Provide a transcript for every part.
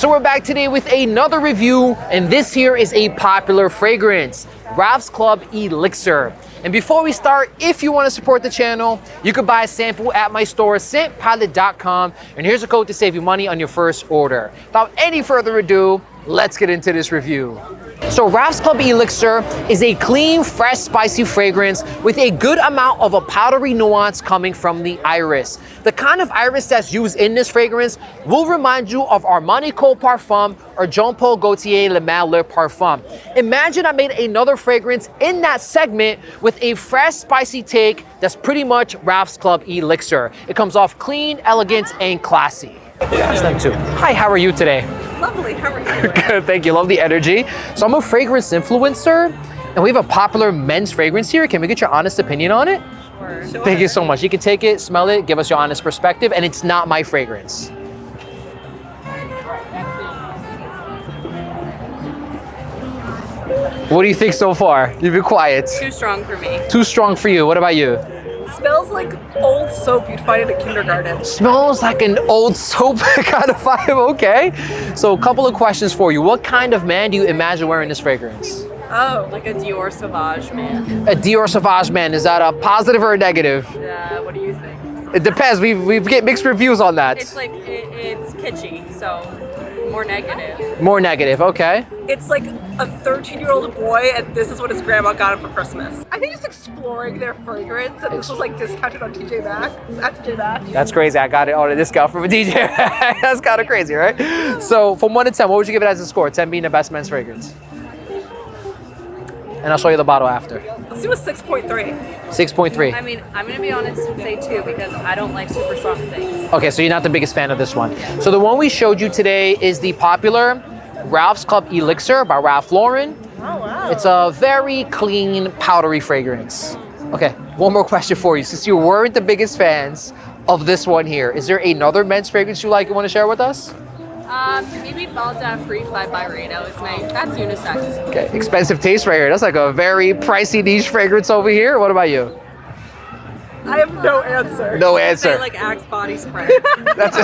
So we're back today with another review, and this here is a popular fragrance, Ralph's Club Elixir. And before we start, if you want to support the channel, you could buy a sample at my store, scentpilot.com, and here's a code to save you money on your first order. Without any further ado, let's get into this review. So Ralph's Club Elixir is a clean, fresh, spicy fragrance with a good amount of a powdery nuance coming from the iris. The kind of iris that's used in this fragrance will remind you of Armani Eau Parfum or Jean Paul Gaultier Le Mal Le Parfum. Imagine I made another fragrance in that segment with a fresh, spicy take that's pretty much Ralph's Club Elixir. It comes off clean, elegant, and classy. That's them too. Hi, how are you today? Lovely, how are you? Good, thank you. Love the energy. So I'm a fragrance influencer, and we have a popular men's fragrance here. Can we get your honest opinion on it? Sure. Thank you so much. You can take it, smell it, give us your honest perspective, and it's not my fragrance. What do you think so far? You've been quiet. Too strong for me. Too strong for you. What about you? Smells like old soap you'd find in a kindergarten. Smells like an old soap kind of vibe, okay. So a couple of questions for you. What kind of man do you imagine wearing this fragrance? Oh, like a Dior Sauvage man. A Dior Sauvage man, is that a positive or a negative? What do you think? It depends, we get mixed reviews on that. It's like, it's kitschy, so more negative. More negative, okay. It's like a 13-year-old boy and this is what his grandma got him for Christmas. I think just exploring their fragrance and this was like discounted on TJ Maxx, at TJ Maxx. That's crazy, I got it on a discount from a DJ. That's kind of crazy, right? So from 1 to 10, what would you give it as a score? 10 being the best men's fragrance. And I'll show you the bottle after. Let's do a 6.3. 6.3. I mean, I'm gonna be honest and say 2 because I don't like super strong things. Okay, so you're not the biggest fan of this one. So the one we showed you today is the popular Ralph's Club Elixir by Ralph Lauren. Oh, wow. It's a very clean, powdery fragrance. Okay, one more question for you. Since you weren't the biggest fans of this one here, is there another men's fragrance you like and want to share with us? Maybe Balda Freak by Byredo is nice. That's unisex. Okay, expensive taste right here. That's like a very pricey niche fragrance over here. What about you? I have no answer. No I answer. like Axe body spray. That's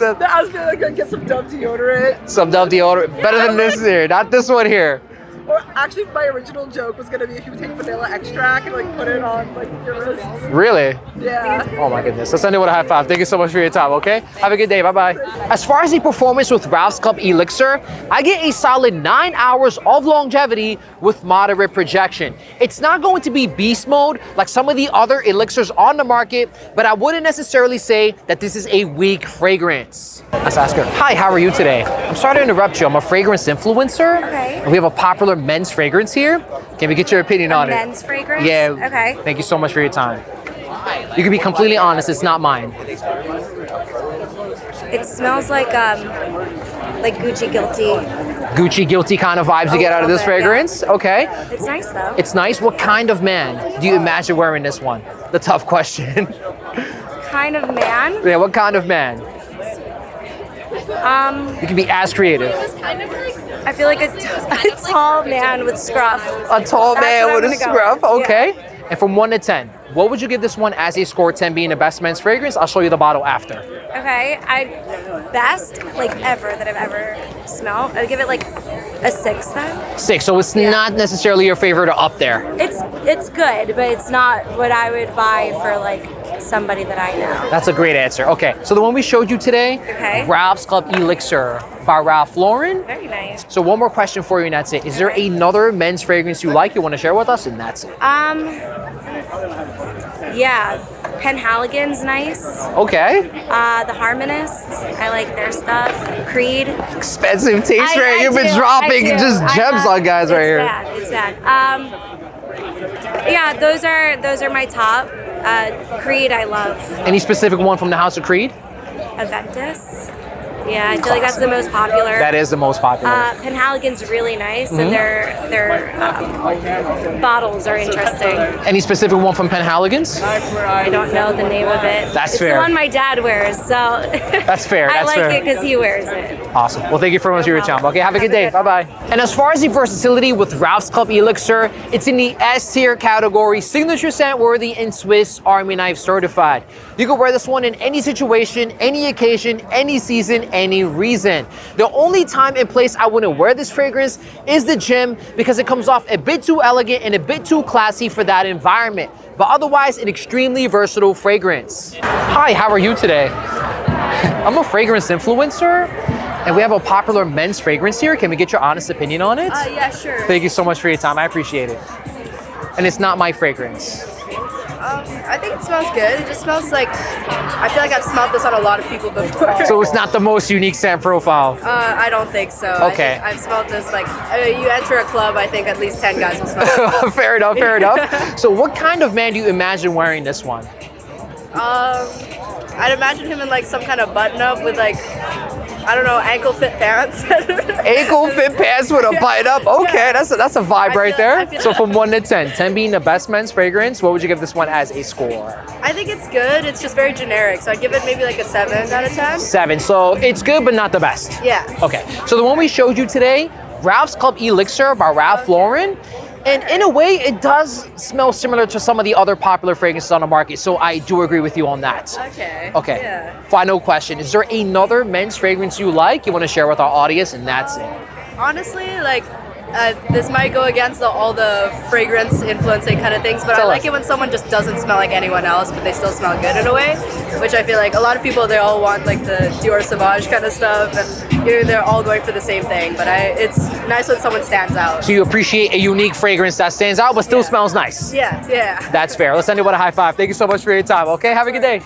a, I was gonna like, get some Dove deodorant. some Dove deodorant. Better than this here, not this one here. Or actually, my original joke was gonna be if you would take vanilla extract and like put it on like your wrists. Really? Yeah. Oh my goodness. Let's end it with a high five. Thank you so much for your time, okay? Have a good day. Bye-bye. As far as the performance with Ralph's Club Elixir, I get a solid 9 hours of longevity with moderate projection. It's not going to be beast mode like some of the other elixirs on the market, but I wouldn't necessarily say that this is a weak fragrance. Let's ask her. Hi, how are you today? I'm sorry to interrupt you. I'm a fragrance influencer. Okay. And we have a popular men's fragrance here. Can we get your opinion on it? Men's fragrance? Yeah. Okay. Thank you so much for your time. You can be completely honest, it's not mine. It smells like Gucci Guilty. Gucci guilty kind of vibes you get out of this little bit, fragrance? Okay. It's nice though. It's nice. What kind of man do you imagine wearing this one? The tough question. Kind of man. Yeah, what kind of man? You can be as creative. I feel like a tall man with scruff. A tall That's man what with I'm a gonna go scruff, with. okay. Yeah. And from 1 to 10, what would you give this one as a score, 10 being the best men's fragrance? I'll show you the bottle after. Okay. Best like ever that I've ever smelled. I'd give it like a 6 then. 6, so it's Yeah. not necessarily your favorite or up there. It's good, but it's not what I would buy for like somebody that I know. That's a great answer. Okay, so the one we showed you today, Okay. Ralph's Club Elixir by Ralph Lauren. Very nice. So one more question for you and that's it. Is there another men's fragrance you like you want to share with us? And that's it. Yeah. Penhaligon's nice. Okay. The Harmonist, I like their stuff. Creed. Expensive taste I- right. I You've been do, dropping I do. just gems on guys right here. It's bad. Yeah, those are my top. Creed, I love. Any specific one from the House of Creed? Aventus. Yeah, I feel like that's the most popular. That is the most popular. Penhaligon's really nice, and their bottles are interesting. Any specific one from Penhaligon's? I don't know the name of it. That's it's fair. the one my dad wears, so That's fair. I That's like fair. it because he wears it. Awesome. Well, thank you very much for your time. Okay, have a good day. Bye-bye. And as far as the versatility with Ralph's Club Elixir, it's in the S tier category, signature scent worthy and Swiss Army knife certified. You can wear this one in any situation, any occasion, any season, any reason. The only time and place I wouldn't wear this fragrance is the gym because it comes off a bit too elegant and a bit too classy for that environment. But otherwise, an extremely versatile fragrance. Hi, how are you today? I'm a fragrance influencer, and we have a popular men's fragrance here. Can we get your honest opinion on it? Yeah, sure. Thank you so much for your time. I appreciate it. And it's not my fragrance. I think it smells good. It just smells like, I feel like I've smelled this on a lot of people before. So it's not the most unique scent profile. I don't think so. Okay. I've smelled this like, you enter a club, I think at least 10 guys will smell it. Fair enough, fair enough. So what kind of man do you imagine wearing this one? I'd imagine him in like some kind of button up with like, I don't know, ankle fit pants. Ankle fit pants with a button up. Okay, that's a vibe right there. So from 1 to 10, 10 being the best men's fragrance, what would you give this one as a score? I think it's good. It's just very generic. So I'd give it maybe like a 7 out of 10. 7. So it's good, but not the best. Yeah. Okay. So the one we showed you today, Ralph's Club Elixir by Ralph Lauren. And in a way, it does smell similar to some of the other popular fragrances on the market. So I do agree with you on that. Okay. Okay. Yeah. Final question. Is there another men's fragrance you like you want to share with our audience? And that's it. Honestly, like, this might go against all the fragrance influencing kind of things, but I like it when someone just doesn't smell like anyone else, but they still smell good in a way, which I feel like a lot of people, they all want like the Dior Sauvage kind of stuff, and they're all going for the same thing, but it's nice when someone stands out. So you appreciate a unique fragrance that stands out, but still smells nice. Yeah, yeah. That's fair. Let's end it with a high five. Thank you so much for your time. Okay, have a good day.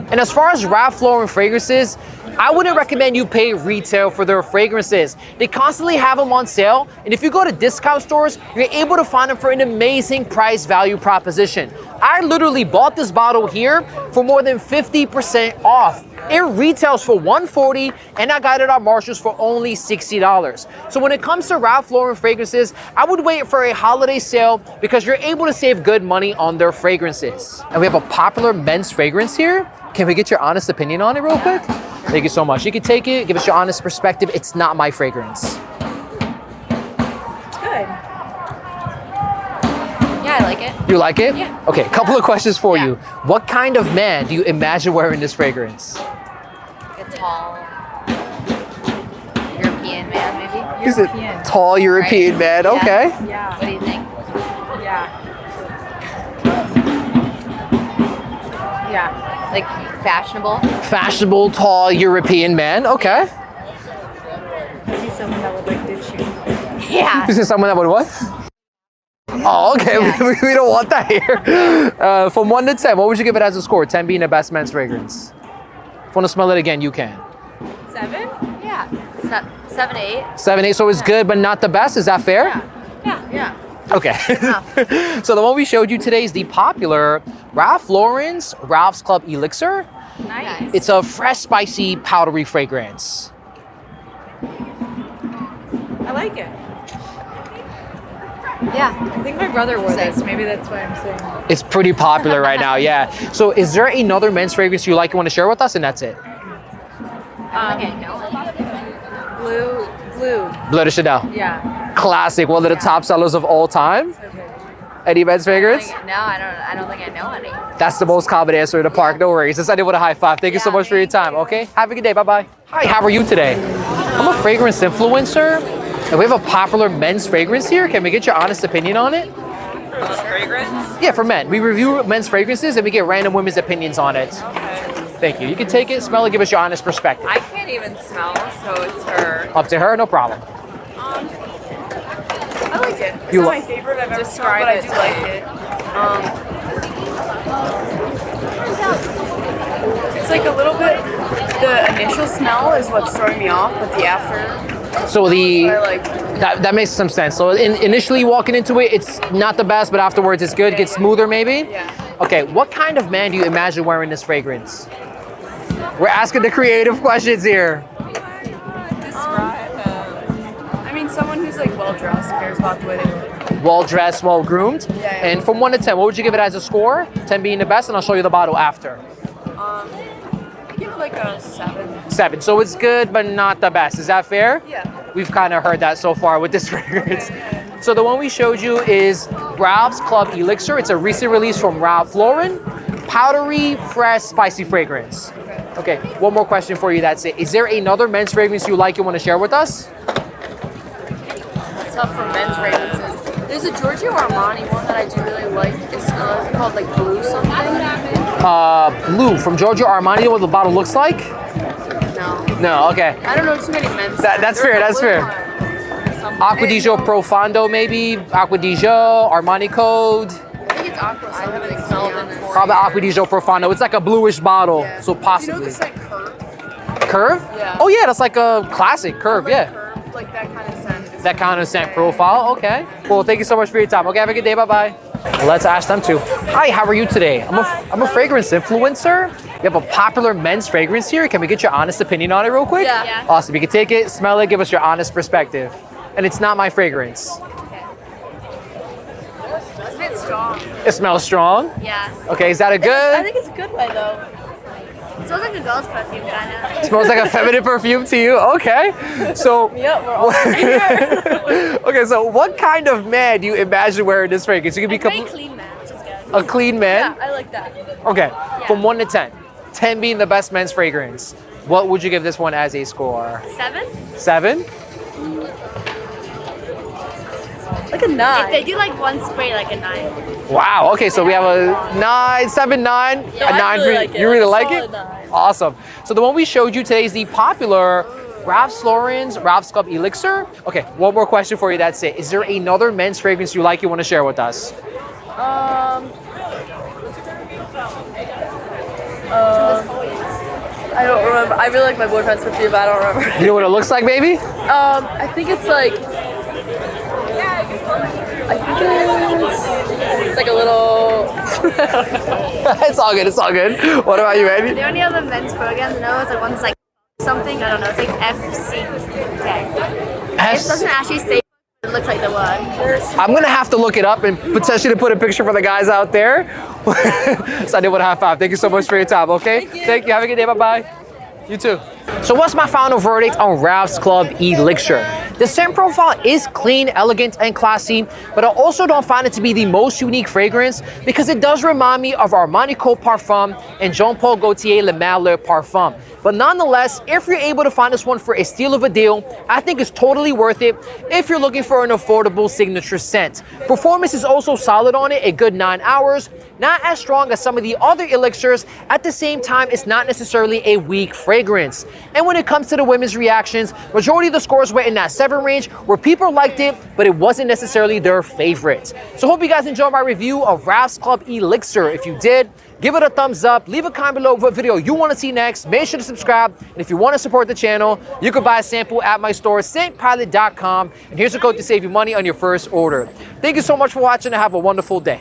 And as far as Ralph Lauren fragrances, I wouldn't recommend you pay retail for their fragrances. They constantly have them on sale, and if you go to discount stores, you're able to find them for an amazing price value proposition. I literally bought this bottle here for more than 50% off. It retails for $140, and I got it at Marshall's for only $60. So when it comes to Ralph Lauren fragrances, I would wait for a holiday sale because you're able to save good money on their fragrances. And we have a popular men's fragrance here. Can we get your honest opinion on it real quick? Thank you so much. You can take it, give us your honest perspective. It's not my fragrance. It's good. Yeah, I like it. You like it? Yeah. Okay, a couple of questions for Yeah. you. What kind of man do you imagine wearing this fragrance? A tall European man, maybe. Is it tall European man? Yeah. Okay. Yeah. What do you think? Yeah. Yeah. Like fashionable? Fashionable, tall European man. Okay. Maybe someone that would like ditch you. Yeah. This is someone that would what? Oh, okay. Yeah. We don't want that here. From 1 to 10, what would you give it as a score? 10 being the best men's fragrance. If you want to smell it again, you can. 7? Yeah. 7, 8. 7, 8. So it's good, but not the best. Is that fair? Yeah. Yeah. Okay. So the one we showed you today is the popular Ralph Lauren's Ralph's Club Elixir. Nice. It's a fresh, spicy, powdery fragrance. I like it. Yeah. I think my brother wore Same. this. Maybe that's why I'm saying. It's pretty popular right now, yeah. So is there another men's fragrance you like you want to share with us? And that's it. I think I know it. Blue. Bleu de Chanel. Yeah. Classic, one of the top sellers of all time. Okay. Any men's fragrance? No, I don't think I know any. That's the most common answer in the park. No worries. Let's end it with a high five. Thank you so much for your time, okay? Have a good day. Bye-bye. Hi, how are you today? I'm a fragrance influencer, and we have a popular men's fragrance here. Can we get your honest opinion on it? Fragrance? Yeah, for men. We review men's fragrances, and we get random women's opinions on it. Thank you. You can take it, smell it, give us your honest perspective. I can't even smell, so it's her. Up to her, no problem. I like it. It's You not li- my favorite I've ever smelled, but I do like it. It's like a little bit, the initial smell is what's throwing me off, but the after, So I like. that makes some sense. So initially walking into it, it's not the best, but afterwards it's good, gets smoother maybe? Yeah. Okay, what kind of man do you imagine wearing this fragrance? We're asking the creative questions here. I mean, someone who's like well dressed, cares about the way they look. Well dressed, well groomed. Yeah. And from 1 to 10, what would you give it as a score? 10 being the best, and I'll show you the bottle after. Give it like a 7. 7. So it's good, but not the best. Is that fair? Yeah. We've kind of heard that so far with this fragrance. So the one we showed you is Ralph's Club Elixir. It's a recent release from Ralph Lauren. Powdery, fresh, spicy fragrance. Okay, one more question for you, that's it. Is there another men's fragrance you like you want to share with us? Tough for men's fragrances. There's a Giorgio Armani one that I do really like. It's called like Blue something. Blue from Giorgio Armani, you know what the bottle looks like? No. No, okay. I don't know too many men's. That's fair, that's fair. Acqua di Gio Profondo maybe? Acqua di Gio, Armani Code? I think it's Aqua. I haven't smelled it before. Probably Acqua di Gio Profondo. It's like a bluish bottle, Yeah. so Do you know possibly. this like Curve? Curve? Yeah. Oh yeah, that's like a classic Curve, Like yeah. Curve, like that kind of scent. That kind of scent profile, okay. Well, thank you so much for your time. Okay, have a good day, bye-bye. Let's ask them too. Hi, how are you today? I'm a fragrance influencer. You have a popular men's fragrance here. Can we get your honest opinion on it real quick? Yeah. Awesome, you can take it, smell it, give us your honest perspective. And it's not my fragrance. It's a bit strong. It smells strong. Yeah. Okay, is that a I good? think it's a good way though. It smells like a girl's perfume, kind of. Smells like a feminine perfume to you. Okay. So Yep, we're all here. okay, so what kind of man do you imagine wearing this fragrance? You can be Very clean man, which is good. a clean man. Yeah, I like that. Okay. From 1 to 10. 10 being the best men's fragrance. What would you give this one as a score? 7? 7? Like a 9. If they do like one spray, like a 9. Wow. Okay, so we have a 9, 7, 9, Yeah, a 9 I really for you. like it. You really Like like a it? solid 9. Awesome. So the one we showed you today is the popular Ralph Lauren's Ralph's Club Elixir. Okay, one more question for you. That's it. Is there another men's fragrance you like you want to share with us? I don't remember. I really like my boyfriend's perfume, but I don't remember. You know what it looks like, baby? I think it's like. It's like a little. It's all good. It's all good. What about you, baby? The only other men's programs I know is like one's like something, I don't know, it's like FTC. It doesn't actually say, it looks like the word. I'm gonna have to look it up and potentially put a picture for the guys out there. So I did want to high five. Thank you so much for your time. Okay. Thank you. Have a good day. Bye bye. You too. So what's my final verdict on Ralph's Club Elixir? The scent profile is clean, elegant, and classy, but I also don't find it to be the most unique fragrance because it does remind me of Armani Eau Parfum and Jean Paul Gaultier Le Male Parfum. But nonetheless, if you're able to find this one for a steal of a deal, I think it's totally worth it if you're looking for an affordable signature scent. Performance is also solid on it, a good 9 hours. Not as strong as some of the other elixirs. At the same time, it's not necessarily a weak fragrance. And when it comes to the women's reactions, majority of the scores were in that 7 range where people liked it, but it wasn't necessarily their favorite. So hope you guys enjoyed my review of Ralph's Club Elixir. If you did, give it a thumbs up, leave a comment below what video you want to see next, make sure to subscribe, and if you want to support the channel, you can buy a sample at my store, scentpilot.com, and here's a code to save you money on your first order. Thank you so much for watching and have a wonderful day.